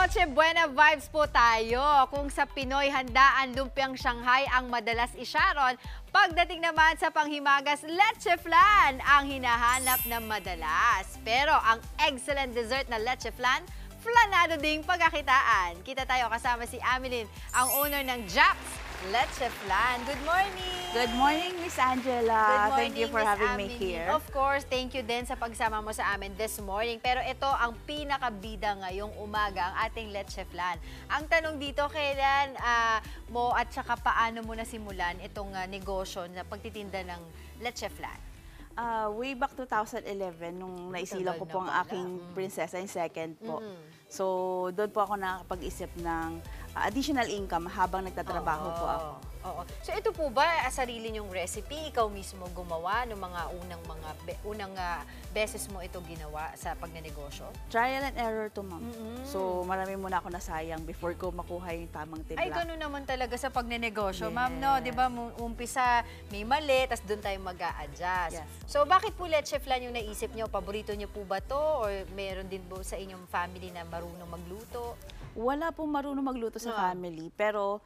Noche Buena vibes po tayo. Kung sa Pinoy handaan lumpiang Shanghai ang madalas isyaron, pagdating naman sa panghimagas, leche flan ang hinahanap na madalas. Pero ang excellent dessert na leche flan, flanado ding pagkakitaan. Kita tayo kasama si Amelin, ang owner ng Japs Leche Flan. Good morning! Good morning, Miss Angela. Good morning, Thank you for Miss having me Amelin. here. Of course, thank you din sa pagsama mo sa amin this morning. Pero ito ang pinakabida ngayong umaga, ang ating Leche Flan. Ang tanong dito, kailan mo at saka paano mo nasimulan itong negosyo na pagtitinda ng Leche Flan? Way back 2011, nung naisilang ko po ang aking prinsesa, yung second po. So, doon po ako nakakapag-isip ng additional income habang nagtatrabaho po ako. Oo. So, ito po ba sarili niyong recipe? Ikaw mismo gumawa ng mga unang beses mo ito ginawa sa pagnenegosyo? Trial and error to, ma'am. So, marami muna ako nasayang before ko makuha yung tamang timpla. Ay, gano'n naman talaga sa pagnenegosyo, Yes. ma'am, no? Di ba, umpisa may mali, tas doon tayo mag-a-adjust. Yes. So, bakit po leche flan yung naisip niyo? Paborito niyo po ba to? Or meron din po sa inyong family na marunong magluto? Wala pong marunong magluto sa family, pero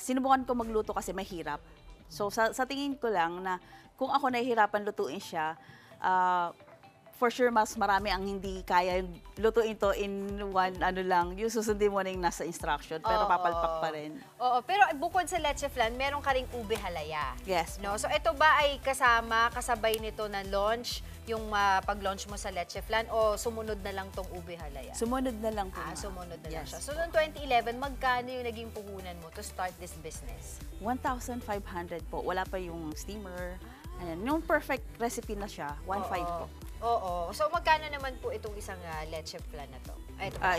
sinubukan ko magluto kasi mahirap. So, sa tingin ko lang na kung ako nahihirapan lutuin siya, for sure mas marami ang hindi kaya lutuin to in one yung susundin mo na yung nasa instruction, pero papalpak pa rin. Oo, pero bukod sa leche flan, meron ka ring ube halaya. Yes. No? So, ito ba ay kasabay nito na launch, yung pag-launch mo sa leche flan, o sumunod na lang tong ube halaya? Sumunod na lang po. Sumunod na lang Yes. siya. So, noong 2011, magkano yung naging puhunan mo to start this business? 1,500 po. Wala pa yung steamer. Ayan. Yung perfect recipe na siya, 1,500 po. Oo. So, magkano naman po itong isang leche flan na to?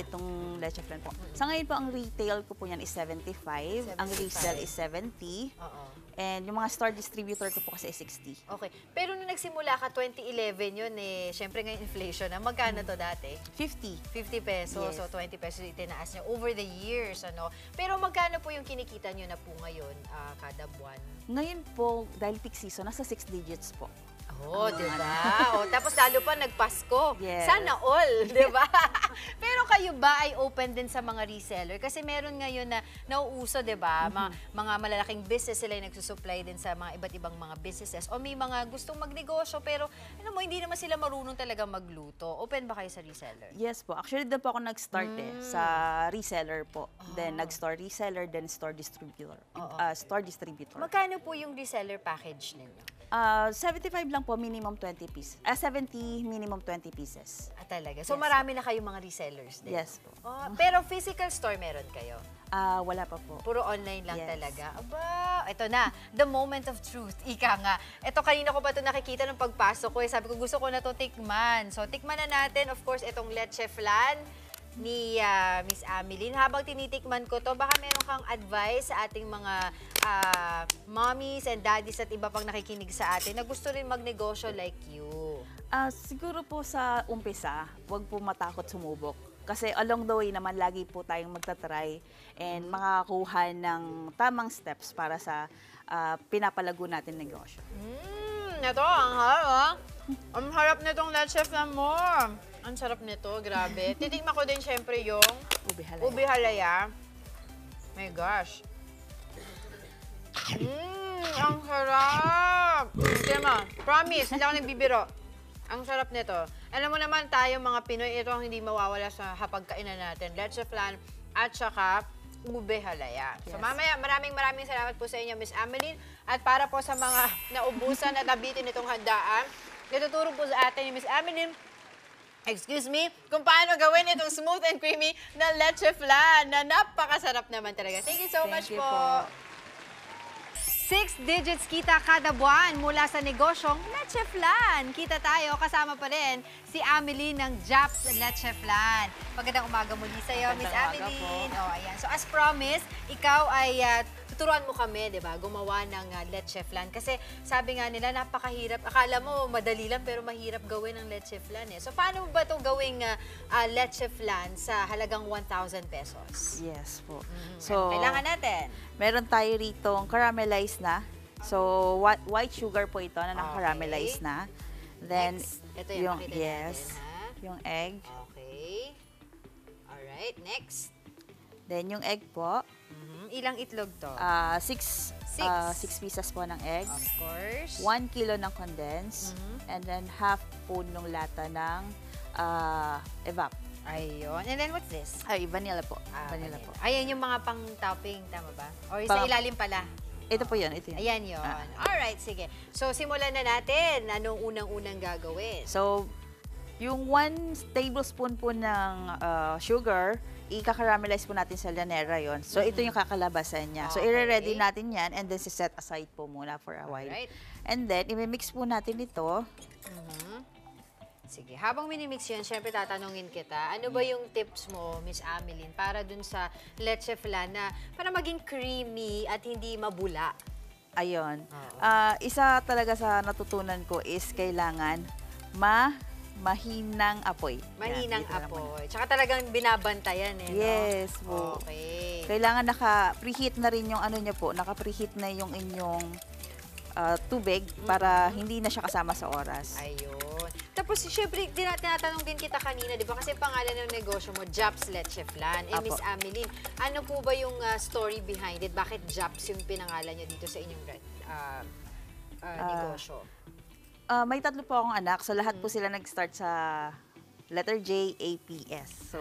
Itong leche flan po. Sa ngayon po, ang retail ko po yan is 75. Ang resell is 70. Oo. And yung mga store distributor ko po kasi is 60. Okay. Pero nung nagsimula ka, 2011 yun eh, syempre ngayon inflation na. Magkano to dati? 50. 50 pesos. Yes. So, 20 pesos itinaas niya over the years, ano? Pero magkano po yung kinikita niyo na po ngayon kada buwan? Ngayon po, dahil peak season, nasa 6 digits po. Oh, di ba? Tapos lalo pa nagpasko. Yes. Sana all, di ba? Pero kayo ba ay open din sa mga reseller? Kasi meron ngayon na nauuso, di ba? Mga malalaking business sila yung nagsusupply din sa mga iba't ibang mga businesses. O may mga gustong magnegosyo pero hindi naman sila marunong talaga magluto. Open ba kayo sa reseller? Yes po. Actually, doon po ako nag-start sa reseller po. Then, nag-store reseller, then store distributor. Store distributor. Magkano po yung reseller package ninyo? 75 lang po, minimum 20 pieces. 70, minimum 20 pieces. Talaga? So, Yes. marami na kayong mga resellers din? Yes po. Pero physical store meron kayo? Wala pa po. Puro online lang Yes. talaga. Aba, ito na. The moment of truth. Ika nga. Ito, kanina ko pa ito nakikita ng pagpasok ko. Sabi ko, gusto ko na ito tikman. So, tikman na natin, of course, itong leche flan ni Miss Amelin. Habang tinitikman ko to, baka meron kang advice sa ating mga mommies and daddies at iba pang nakikinig sa atin na gusto rin magnegosyo like you. Siguro po sa umpisa, huwag po matakot sumubok. Kasi along the way naman, lagi po tayong magta-try and makakuha ng tamang steps para sa pinapalago natin negosyo. Ito, ang harap. Ang harap nitong leche flan mo. Ang sarap nito, grabe. Titikman ko din syempre yung ube halaya. My gosh. Ang sarap. Tema, promise, hindi ako nagbibiro. Ang sarap nito. Alam mo naman tayo mga Pinoy, ito ang hindi mawawala sa hapagkainan natin. Leche flan at saka ube halaya. So mamaya, maraming salamat po sa inyo, Miss Amelin. At para po sa mga naubusan at nabitin itong handaan, ituturo po sa atin ni Miss Amelin, kung paano gawin itong smooth and creamy na leche flan na napakasarap naman talaga. Thank you so much po. 6 digits kita kada buwan mula sa negosyong Leche Flan. Kita tayo, kasama pa rin si Amelin ng Japs Leche Flan. Magandang umaga muli sa iyo, Miss Amelin. Ayan. So as promised, ikaw ay tuturuan mo kami, di ba, gumawa ng Leche Flan. Kasi sabi nga nila, napakahirap. Akala mo madali lang pero mahirap gawin ang Leche Flan eh. So paano ba ito gawing Leche Flan sa halagang 1,000 pesos? Yes po. So, kailangan natin? Meron tayo rito caramelized na. So, white sugar po ito na naka-caramelize na. Then, Next, ito yung makita natin, ha? yung egg. Okay. Alright, next. Then yung egg po, Ilang itlog to? 6 Six. pieces po ng egg, Of course. 1 kilo ng condensed, and then half spoon ng lata ng evap. Ayun. And then what's this? Ay, vanilla po. Ah, Vanilla po. Ayan yung mga pang-topping, tama ba? Or sa Pang- ilalim pala? Ito po yun, ito yun. Ayan yun. Alright, sige. So, simulan na natin. Anong unang-unang gagawin? So, yung 1 tablespoon po ng sugar, i-caramelize po natin sa lanera yon. So, ito yung kakalabasan niya. So, Okay. i-ready natin yan and then set aside po muna for a while. Alright. And then, i-mix po natin ito. Sige, habang minimix yan, syempre tatanungin kita, ano ba yung tips mo, Miss Ameline, para dun sa leche flan na para maging creamy at hindi mabula? Ayun. Oo. Isa talaga sa natutunan ko is kailangan mahinang apoy. Yan, Mahinang dito naman. apoy. Tsaka talagang binabantayan eh, no? Yes po. Okay. Kailangan naka-preheat na rin yung ano niya po, naka-preheat na yung inyong tubig para hindi na siya kasama sa oras. Ayun. Tapos, syempre, tinatanong din kita kanina, di ba? Kasi pangalan ng negosyo mo, Japs Leche Flan. Eh, Apo. Miss Ameline, ano po ba yung story behind it? Bakit Japs yung pinangalan niyo dito sa inyong negosyo? May 3 po akong anak, so lahat po sila nag-start sa letter J, A, P, S. So,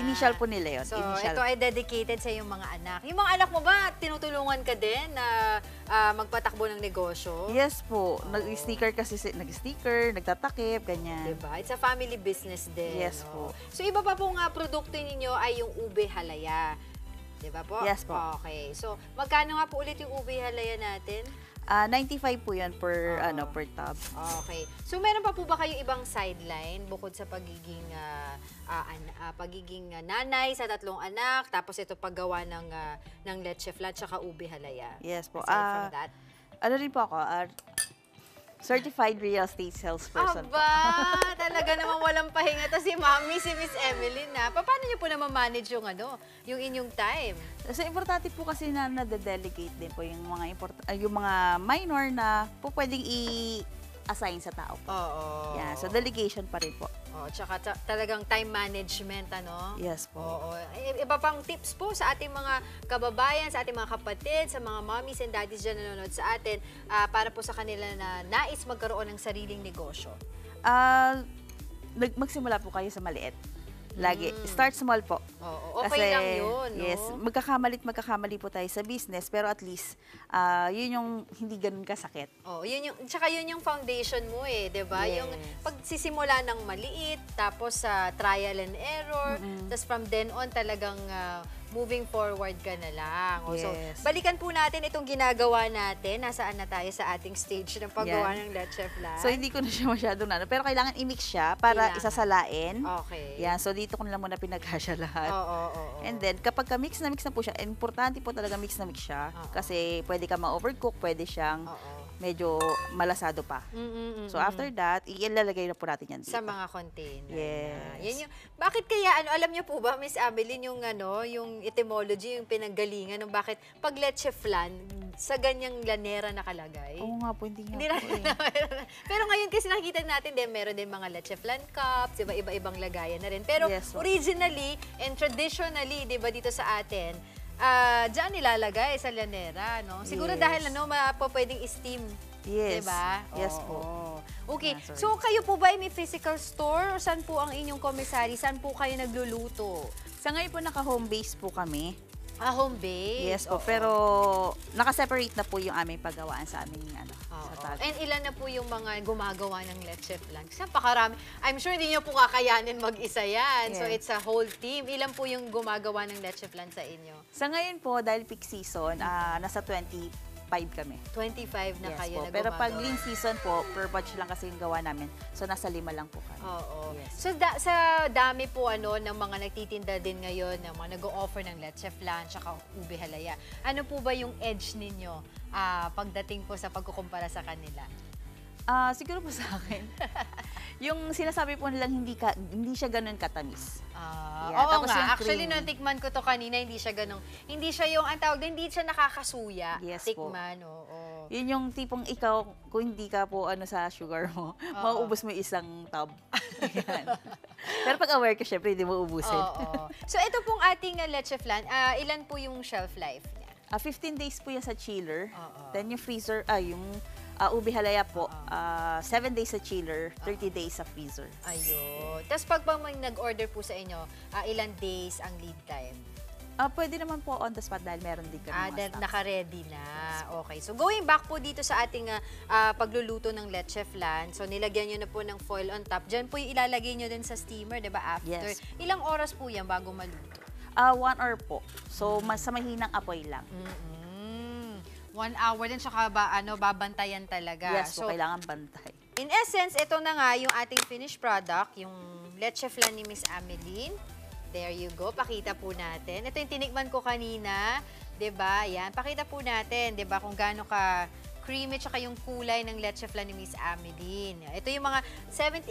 initial po nila yun. So, initial. ito ay dedicated sa iyong mga anak. Yung mga anak mo ba, tinutulungan ka din na magpatakbo ng negosyo? Yes po. Nag-sticker kasi, nag-sticker, nagtatakip, ganyan. Diba? It's a family business din. Yes no? po. So, iba pa pong produkto ninyo ay yung ube halaya. Diba po? Yes po. Okay. So, magkano nga po ulit yung ube halaya natin? 95 po yun per, per tub. Okay. So, meron pa po ba kayo ibang sideline bukod sa pagiging nanay sa 3 anak, tapos ito paggawa ng leche flan tsaka ube halaya? Yes po. Aside from that? Ano rin po ako, certified real estate salesperson po. Aba, talaga naman walang pahinga. Tapos si Mami, si Miss Emeline na. Paano niyo po naman manage yung yung inyong time? So, importante po kasi na nade-delegate din po yung mga minor na po pwedeng i-assign sa tao po. Oo. Yeah, so delegation pa rin po. Oo, tsaka talagang time management, ano? Yes po. Oo. Iba pang tips po sa ating mga kababayan, sa ating mga kapatid, sa mga mommies and daddies dyan nanonood sa atin para po sa kanila na nais magkaroon ng sariling negosyo. Magsimula po kayo sa maliit. Lagi. Start small po. Oo. Okay lang yun, no? Yes, magkakamali po tayo sa business, pero at least, yun yung hindi ganun kasakit. Oh, tsaka yun yung foundation mo eh, 'di ba? Yes. Yung pagsisimula ng maliit, tapos sa trial and error, tapos from then on talagang moving forward ka na lang. Oh, so, Yes. balikan po natin itong ginagawa natin. Nasaan na tayo sa ating stage ng paggawa ng leche flan? So, hindi ko na siya masyadong pero kailangan i-mix siya para Kailangan. isasalain. Okay. Yan, so dito ko na lang muna pinagkasya lahat. Oo. And then, kapag mix na po siya, importante po talaga mix na mix siya. Oo. Kasi pwede ka ma-overcook, pwede siyang Oo. medyo malasado pa. So, after that, ilalagay na po natin yan dito. Sa mga container. Yes. Yan yung, bakit kaya, alam niyo po ba, Miss Ameline, yung etymology, yung pinanggalingan, ng bakit pag leche flan, sa ganyang lanera nakalagay? Oo nga po, hindi Hindi nga na, po eh. pero ngayon kasi nakikita natin din, meron din mga leche flan cups, iba-ibang lagayan na rin. Pero Yes, po. originally and traditionally, di ba dito sa atin, dyan nilalagay sa lanera, no? Siguro Yes. dahil pwedeng steam. Yes. Diba? Yes Oo. po. Okay. Sorry. So, kayo po ba ay may physical store? O saan po ang inyong commissary? Saan po kayo nagluluto? Sa ngayon po, naka-home base po kami. Home base? Yes po, Oo. pero naka-separate na po yung aming pagawaan sa aming Oo. sa tag. And ilan na po yung mga gumagawa ng leche flan? Kasi napakarami. I'm sure hindi nyo po kakayanin mag-isa yan. So, Yes. it's a whole team. Ilan po yung gumagawa ng leche flan sa inyo? Sa ngayon po, dahil peak season, nasa 25 kami. 25 na Yes kayo po. na Pero pag gumagawa. lean season po, per batch lang kasi yung gawa namin. So, nasa 5 lang po kami. Oo. Yes. So, sa dami po ng mga nagtitinda din ngayon, ng mga nag-o-offer ng leche flan, tsaka ube halaya, ano po ba yung edge ninyo pagdating po sa pagkukumpara sa kanila? Siguro po sa akin, yung sinasabi po nilang hindi siya ganun katamis. Yeah, Oo tapos nga. yung Actually, cream. natikman ko to kanina, hindi siya yung, ang tawag din, hindi siya nakakasuya. Yes po. Tikman, oo. Yun yung tipong ikaw, kung hindi ka po sa sugar mo, mauubos mo yung isang tub. Yan. Pero pag aware ka, syempre, hindi mo ubusin. Oo. So, ito pong ating leche flan, ilan po yung shelf life niya? 15 days po yan sa chiller. Oo. Then yung freezer, yung ube halaya po, 7 days sa chiller, 30 days sa freezer. Ayun. Tapos pag may nag-order po sa inyo, ilan days ang lead time? Pwede naman po on the spot dahil meron din kami mga stocks. Naka-ready na. Okay. So, going back po dito sa ating pagluluto ng leche flan. So, nilagyan nyo na po ng foil on top. Diyan po yung ilalagay nyo din sa steamer, di ba, after? Yes. Ilang oras po yan bago maluto? 1 hour po. So, sa mahinang apoy lang. 1 hour din, saka babantayan talaga. Yes, so kailangan bantay. In essence, ito na nga yung ating finished product, yung leche flan ni Miss Ameline. There you go. Pakita po natin. Ito yung tinikman ko kanina. 'Di ba? Yan. Pakita po natin, 'di ba, kung gaano ka creamy tsaka yung kulay ng leche flan ni Miss Ameline. Ito yung mga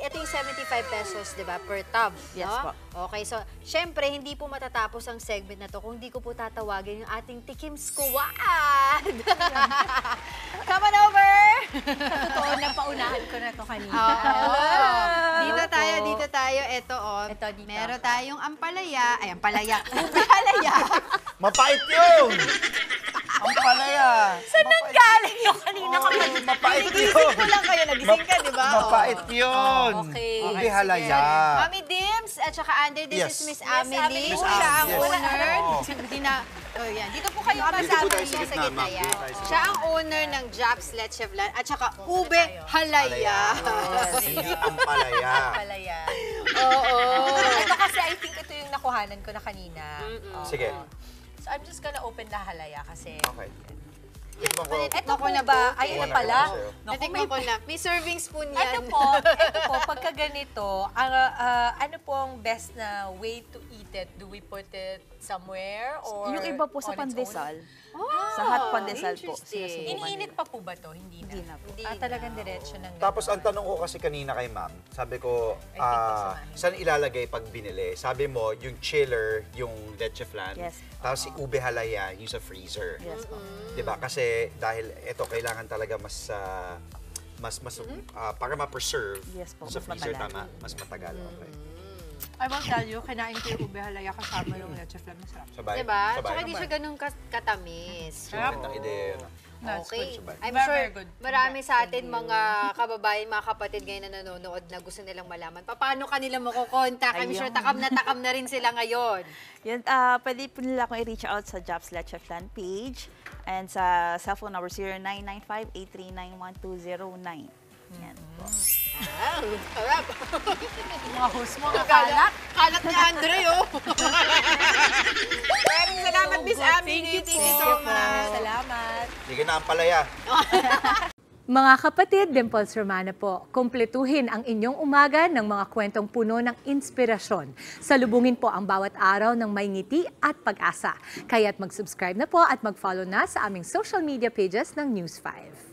ito yung 75 pesos, 'di ba, per tub, Yes no? po. Okay, so syempre hindi po matatapos ang segment na to kung hindi ko po tatawagin yung ating Tikim Squad. Come on over. Totoo na, paunahan ko na to kanina. Dito tayo. Ito, Ito, dito. meron tayong ampalaya. Ay, ampalaya. Ube halaya. Mapait yun! Ang palaya! Saan nang galing yung kanina kapag Mapait Nagising yun! ko lang kayo. Nagising ka, di ba? Mapait yun! okay. Ube halaya. Mami Dims, at saka under this Yes. is Miss Yes, Amelie. Miss Siya ang Amelie. Yes. owner. Oo. Hindi na, yan. Dito po kayo Dito po kasama tayo sa niya sa gitna, gitna ma'am. yan. Dito tayo sa Siya ang owner ng Japs Leche Flan at saka Ube Halaya. Hindi ang palaya. palaya. Oo. Ito kasi I think ito yung nakuhanan ko na kanina. Sige. So I'm just gonna open the halaya kasi. Okay. Tikman ko. Ito Naku po na ba? po. Ayun na Wala pala. ka sa'yo. Natikman ko na. May serving spoon yan. Ito po, pagka ganito, ano po ang best na way to eat it? Do we put it somewhere or Yung iba po sa on its own? pandesal. Ah, Sa hot pandesal po. interesting. sinusubukan Iniinit nila. pa po ba to? Hindi na. Hindi na po. Hindi Talagang na. diretso ng Tapos ang tanong ko kasi kanina kay ma'am, sabi ko, I think pasamahin. saan ilalagay pag binili? Sabi mo, yung chiller, yung leche flan, Yes. tapos si ube halaya, yung sa freezer. Yes po. 'Di ba? Kasi dahil ito kailangan talaga mas para ma-preserve Yes po, sa mas freezer, matagal. tama, mas matagal. Okay. I will tell you, kinain ko yung ube halaya kasama yung leche flan. Masarap. Sabay. Diba? Sabay. Tsaka hindi siya ganun katamis. Magandang ideya. That's Okay. good. I'm Very, sure very good. marami sa atin mga kababayan, mga kapatid ngayon na nanonood na gusto nilang malaman. Paano kanila makukontak? I'm sure takam na rin sila ngayon. Yan, pwede po nila akong i-reach out sa Japs Leche Flan page and sa cellphone number 0995-839-1209. Yan. Sarap. mga host mo, Kalat. Kalat ni Andre, oh. Maraming salamat, Miss Amelie. Thank you so much. Salamat. Sige na ang palaya. Mga kapatid, Dimples Romana po, kumpletuhin ang inyong umaga ng mga kwentong puno ng inspirasyon. Salubungin po ang bawat araw ng may ngiti at pag-asa. Kaya't mag-subscribe na po at mag-follow na sa aming social media pages ng News 5.